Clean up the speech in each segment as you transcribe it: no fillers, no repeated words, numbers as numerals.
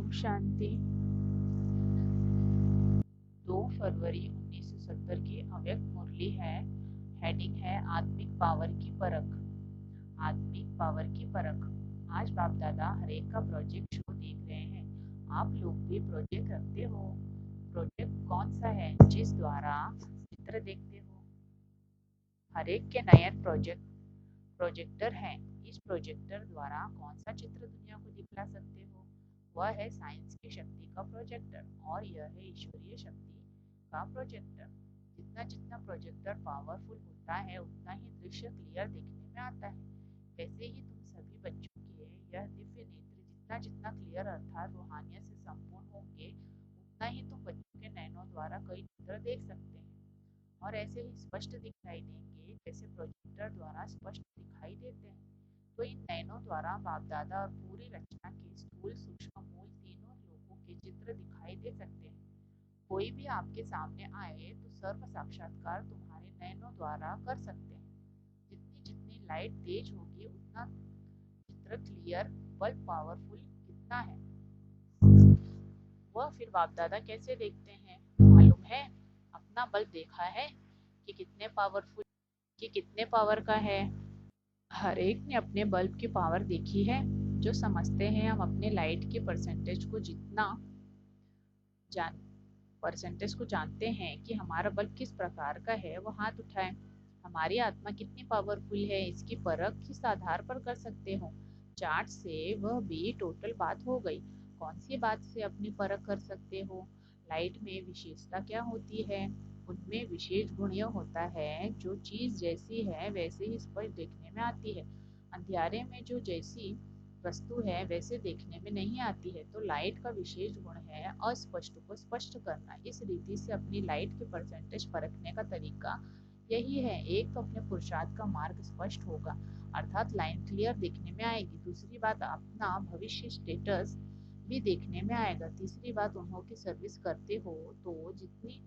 ओम शांति। 2 फरवरी 1970 की अव्यक्त मुरली है। हेडिंग है आत्मिक पावर की परख। आत्मिक पावर की परख। आज बाप दादा हरेक का प्रोजेक्ट शो देख रहे हैं। आप लोग भी प्रोजेक्ट रखते हो। प्रोजेक्ट कौन सा है जिस द्वारा चित्र देखते हो? हरेक के नयन प्रोजेक्टर हैं। इस प्रोजेक्टर द्वारा कौन सा चित्र दुनिया को दिखला सकते हो? वह है साइंस की शक्ति का प्रोजेक्टर और यह है ईश्वरीय शक्ति का प्रोजेक्टर। जितना जितना प्रोजेक्टर पावरफुल होता है उतना ही दृश्य क्लियर देखने में आता है। वैसे ही तुम सभी बच्चों के यह दिव्य नेत्र जितना जितना क्लियर अर्थात रूहानियत से संपूर्ण होंगे उतना ही तुम बच्चों के नयनों द्वारा कई चित्र देख सकते हैं और ऐसे ही स्पष्ट दिखाई देंगे जैसे प्रोजेक्टर द्वारा स्पष्ट दिखाई देते हैं। तो इन नयनों द्वारा बाप दादा और पूरी रचना के स्थूल सूक्ष्म मूल तीनों लोगों के चित्र दिखाई दे सकते हैं। कोई भी आपके सामने आए तो सर्व साक्षात्कार तुम्हारे नयनों द्वारा कर सकते हैं। जितनी जितनी लाइट तेज होगी उतना चित्र क्लियर बल्ब पावरफुल कितना है वह फिर बाप दादा कैसे देखते हैं मालूम है? अपना बल्ब देखा है कि कितने पावर का है? हर एक ने अपने बल्ब की पावर देखी है। जो समझते हैं हम अपने लाइट के परसेंटेज को जानते हैं कि हमारा बल्ब किस प्रकार का है वो हाथ उठाए। हमारी आत्मा कितनी पावरफुल है इसकी परख किस आधार पर कर सकते हो? चार्ट से वह भी टोटल बात हो गई। कौन सी बात से अपनी परख कर सकते हो? लाइट में विशेषता क्या होती है? उनमें विशेष गुण यह होता है जो चीज जैसी है वैसे ही स्पष्ट देखने में आती है। अंधियारे में जो जैसी वस्तु है वैसे देखने में नहीं आती है। तो लाइट का विशेष गुण है अस्पष्ट को स्पष्ट करना। इस रीति से अपनी लाइट के परसेंटेज परखने का तरीका यही है। एक तो अपने पुरुषार्थ का मार्ग स्पष्ट होगा अर्थात लाइन क्लियर देखने में आएगी। दूसरी बात अपना भविष्य स्टेटस भी देखने में आएगा। तीसरी बात उन्हों की सर्विस करते हो तो जितनी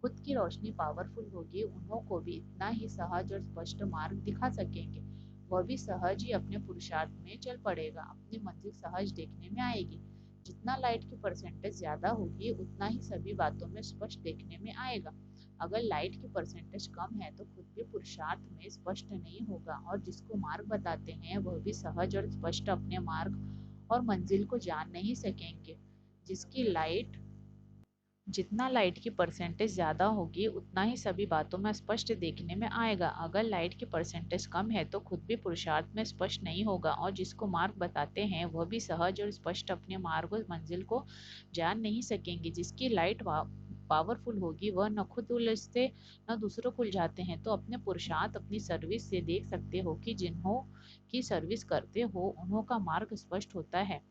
खुद की रोशनी पावरफुल होगी उन्हों को भी इतना ही सहज और स्पष्ट मार्ग दिखा सकेंगे। वह भी सहज ही अपने पुरुषार्थ में चल पड़ेगा। अपनी मंजिल सहज देखने में आएगी। जितना लाइट की परसेंटेज ज्यादा होगी उतना ही सभी बातों में स्पष्ट देखने में आएगा। अगर लाइट की परसेंटेज कम है तो खुद भी पुरुषार्थ में स्पष्ट नहीं होगा और जिसको मार्ग बताते हैं वह भी सहज और स्पष्ट अपने मार्ग और मंजिल को जान नहीं सकेंगे। जितना लाइट की परसेंटेज ज़्यादा होगी उतना ही सभी बातों में स्पष्ट देखने में आएगा। अगर लाइट की परसेंटेज कम है तो खुद भी पुरुषार्थ में स्पष्ट नहीं होगा और जिसको मार्ग बताते हैं वह भी सहज और स्पष्ट अपने मार्ग और मंजिल को जान नहीं सकेंगे। जिसकी लाइट पावरफुल होगी वह न खुद उलझते न दूसरों को उलझाते हैं। तो अपने पुरुषार्थ अपनी सर्विस से देख सकते हो कि जिन्हों की सर्विस करते हो उन्हों का मार्ग स्पष्ट होता है।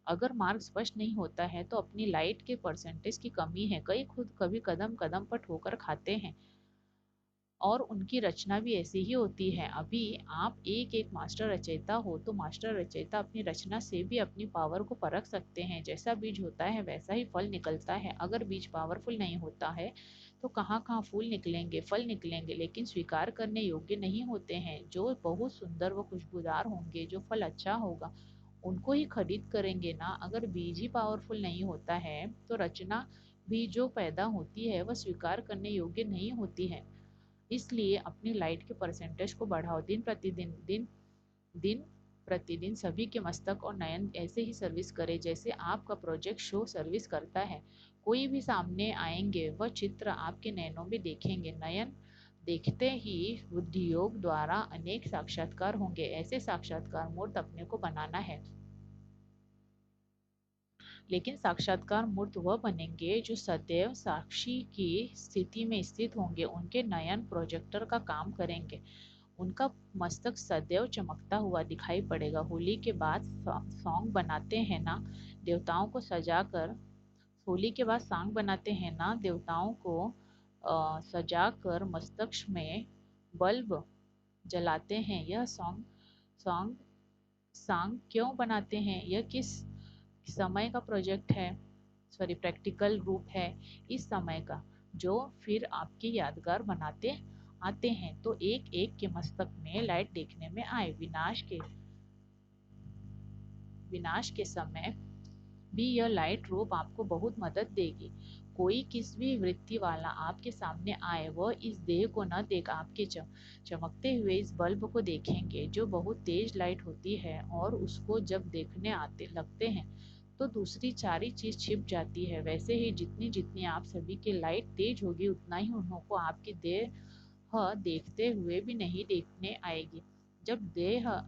अगर मार्ग स्पष्ट नहीं होता है तो अपनी लाइट के परसेंटेज की कमी है। कई खुद कभी कदम कदम पर ठोकर खाते हैं और उनकी रचना भी ऐसी ही होती है। अभी आप एक मास्टर रचयिता हो तो मास्टर रचयिता अपनी रचना से भी अपनी पावर को परख सकते हैं। जैसा बीज होता है वैसा ही फल निकलता है। अगर बीज पावरफुल नहीं होता है तो कहाँ कहाँ फूल निकलेंगे फल निकलेंगे लेकिन स्वीकार करने योग्य नहीं होते हैं। जो बहुत सुंदर व खुशबूदार होंगे जो फल अच्छा होगा उनको ही खरीद करेंगे ना। अगर बीज ही पावरफुल नहीं होता है तो रचना भी जो पैदा होती है वह स्वीकार करने योग्य नहीं होती है। इसलिए अपनी लाइट के परसेंटेज को बढ़ाओ। दिन प्रतिदिन सभी के मस्तक और नयन ऐसे ही सर्विस करे जैसे आपका प्रोजेक्ट शो सर्विस करता है। कोई भी सामने आएंगे वह चित्र आपके नयनों में देखेंगे। नयन देखते ही बुद्धि योग द्वारा अनेक साक्षात्कार होंगे। ऐसे साक्षात्कार मूर्त अपने को बनाना है। लेकिन साक्षात्कार मूर्त वह बनेंगे जो सदैव साक्षी की स्थिति में स्थित होंगे। उनके नयन प्रोजेक्टर का काम करेंगे। उनका मस्तक सदैव चमकता हुआ दिखाई पड़ेगा। होली के बाद सॉन्ग बनाते हैं ना देवताओं को सजाकर होली के बाद सॉन्ग बनाते हैं ना देवताओं को सजाकर मस्तक में बल्ब जलाते हैं। यह सॉन्ग सॉन्ग क्यों बनाते हैं? यह किस समय का प्रोजेक्ट है प्रैक्टिकल रूप है इस समय का जो फिर आपकी यादगार बनाते आते हैं। तो एक एक के मस्तक में लाइट देखने में आए। विनाश के समय भी यह लाइट रोप आपको बहुत मदद देगी। कोई किस भी वृत्ति वाला आपके सामने आए, वह इस देह को न देख आपके चमकते हुए इस बल्ब को देखेंगे जो बहुत तेज लाइट होती है, और उसको जब देखने आते लगते हैं तो दूसरी सारी चीज छिप जाती है। वैसे ही जितनी जितनी आप सभी की लाइट तेज होगी, उतना ही उनको आपकी देह देखते हुए भी नहीं देखने आएगी। जब देह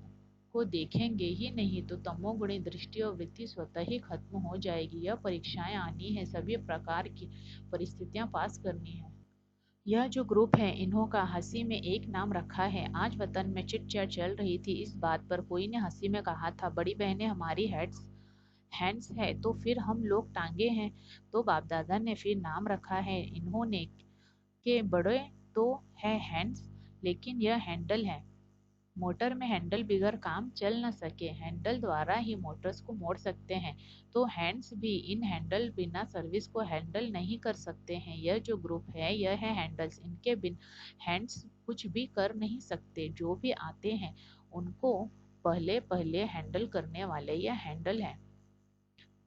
को देखेंगे ही नहीं तो तमोगुणी दृष्टि और वृत्ति स्वतः ही खत्म हो जाएगी। यह परीक्षाएं आनी है, सभी प्रकार की परिस्थितियां पास करनी है। यह जो ग्रुप है, इन्हों का हंसी में एक नाम रखा है। आज वतन में चिट चैट चल रही थी इस बात पर। कोई ने हंसी में कहा था, बड़ी बहनें हमारी हेड्स हैंड्स है तो फिर हम लोग टांगे हैं। तो बाप दादा ने फिर नाम रखा है इन्होंने के बड़े तो है हैंड्स, लेकिन यह हैंडल है। मोटर में हैंडल बिगर काम चल न सके, हैंडल द्वारा ही मोटर्स को मोड़ सकते हैं। तो हैंड्स भी इन हैंडल बिना सर्विस को हैंडल नहीं कर सकते हैं। यह जो ग्रुप है, यह है हैंडल्स। इनके बिन हैंड्स कुछ भी कर नहीं सकते। जो भी आते हैं उनको पहले पहले हैंडल करने वाले यह हैंडल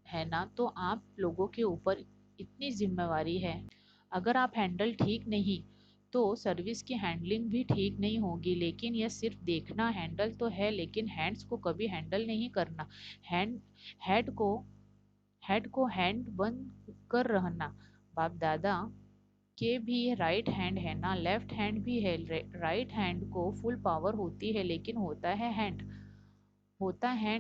है ना। तो आप लोगों के ऊपर इतनी जिम्मेवारी है। अगर आप हैंडल ठीक नहीं तो सर्विस की हैंडलिंग भी ठीक नहीं होगी। लेकिन यह सिर्फ देखना, हैंडल तो है लेकिन हैंड्स को कभी हैंडल नहीं करना। हैंड हेड को हैंड बंद कर रहना। बाप दादा के भी राइट हैंड है ना, लेफ्ट हैंड भी है। राइट हैंड को फुल पावर होती है लेकिन होता हैंड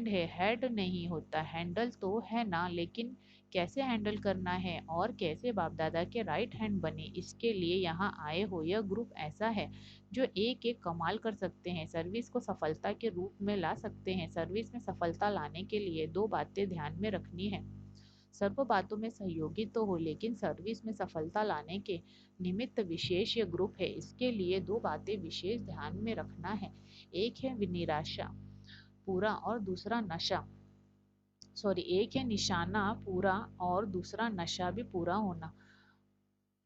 है, हेड नहीं होता। हैंडल तो है ना, लेकिन कैसे हैंडल करना है और कैसे बाप दादा के राइट हैंड बने, इसके लिए यहाँ आए हो। यह ग्रुप ऐसा है जो एक एक कमाल कर सकते हैं, सर्विस को सफलता के रूप में ला सकते हैं। सर्विस में सफलता लाने के लिए दो बातें ध्यान में रखनी है। सर्व बातों में सहयोगी तो हो, लेकिन सर्विस में सफलता लाने के निमित्त विशेष ये ग्रुप है। इसके लिए दो बातें विशेष ध्यान में रखना है। एक है निराशा पूरा और दूसरा नशा, सॉरी, एक है निशाना पूरा और दूसरा नशा भी पूरा होना।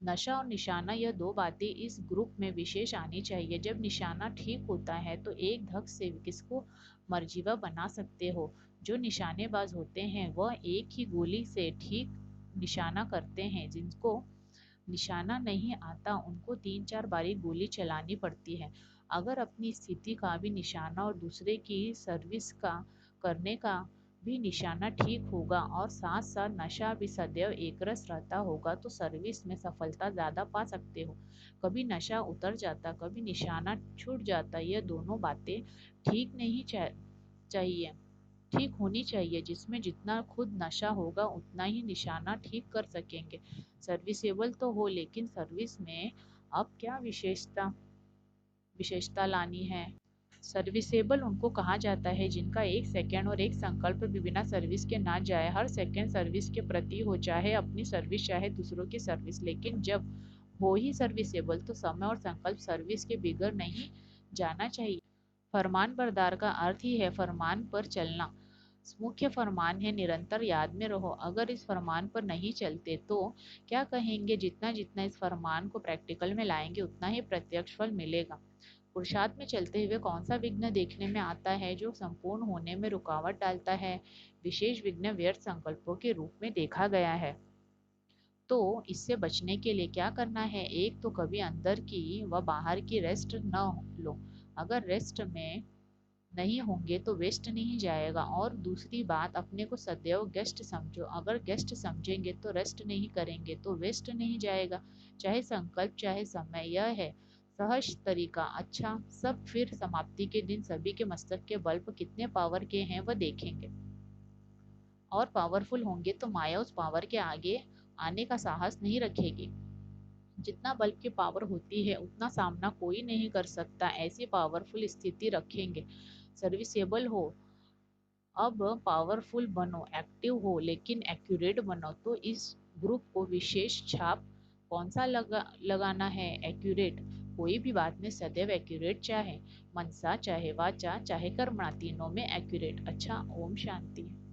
नशा और निशाना, यह दो बातें इस ग्रुप में विशेष आनी चाहिए। जब निशाना ठीक होता है तो एक धक से किसको मर्जीवा बना सकते हो। जो निशानेबाज होते हैं वह एक ही गोली से ठीक निशाना करते हैं। जिनको निशाना नहीं आता उनको तीन चार बारी गोली चलानी पड़ती है। अगर अपनी स्थिति का भी निशाना और दूसरे की सर्विस का करने का भी निशाना ठीक होगा और साथ साथ नशा भी सदैव एकरस रहता होगा तो सर्विस में सफलता ज़्यादा पा सकते हो। कभी नशा उतर जाता, कभी निशाना छूट जाता। ये दोनों बातें ठीक नहीं चाहिए, ठीक होनी चाहिए। जिसमें जितना खुद नशा होगा उतना ही निशाना ठीक कर सकेंगे। सर्विसेबल तो हो, लेकिन सर्विस में अब क्या विशेषता लानी है। सर्विसेबल उनको कहा जाता है जिनका एक सेकंड और एक संकल्प भी बिना सर्विस के ना जाए। हर सेकंड सर्विस के प्रति हो, चाहे अपनी सर्विस चाहे दूसरों की सर्विस। लेकिन जब हो ही सर्विसेबल तो समय और संकल्प सर्विस के बिगड़ नहीं जाना चाहिए। फरमान बरदार का अर्थ ही है फरमान पर चलना। मुख्य फरमान है निरंतर याद में रहो। अगर इस फरमान पर नहीं चलते तो क्या कहेंगे। जितना जितना इस फरमान को प्रैक्टिकल में लाएंगे उतना ही प्रत्यक्ष फल मिलेगा। पुरुषार्थ में चलते हुए कौन सा विघ्न देखने में आता है जो संपूर्ण होने में रुकावट डालता है। विशेष विघ्न व्यर्थ संकल्पों के रूप में देखा गया है। तो इससे बचने के लिए क्या करना है। एक तो कभी अंदर की व बाहर की रेस्ट न लो। अगर रेस्ट में नहीं होंगे तो वेस्ट नहीं जाएगा। और दूसरी बात, अपने को सदैव गेस्ट समझो। अगर गेस्ट समझेंगे तो रेस्ट नहीं करेंगे तो वेस्ट नहीं जाएगा। चाहे संकल्प चाहे समय, यह है सहज तरीका। अच्छा, सब फिर समाप्ति के दिन सभी के मस्तक के बल्ब कितने पावर के हैं वह देखेंगे। और पावरफुल होंगे तो माया उस पावर के आगे आने का साहस नहीं रखेगी। जितना बल्ब की पावर होती है उतना सामना कोई नहीं कर सकता। ऐसी पावरफुल स्थिति रखेंगे। सर्विसेबल हो, अब पावरफुल बनो, एक्टिव हो लेकिन एक्यूरेट बनो। तो इस ग्रुप को विशेष छाप कौन सा लगाना है। एक्यूरेट। कोई भी बात में सदैव एक्यूरेट, चाहे मनसा चाहे वाचा चाहे कर्मणा, तीनों में एक्यूरेट। अच्छा, ओम शांति।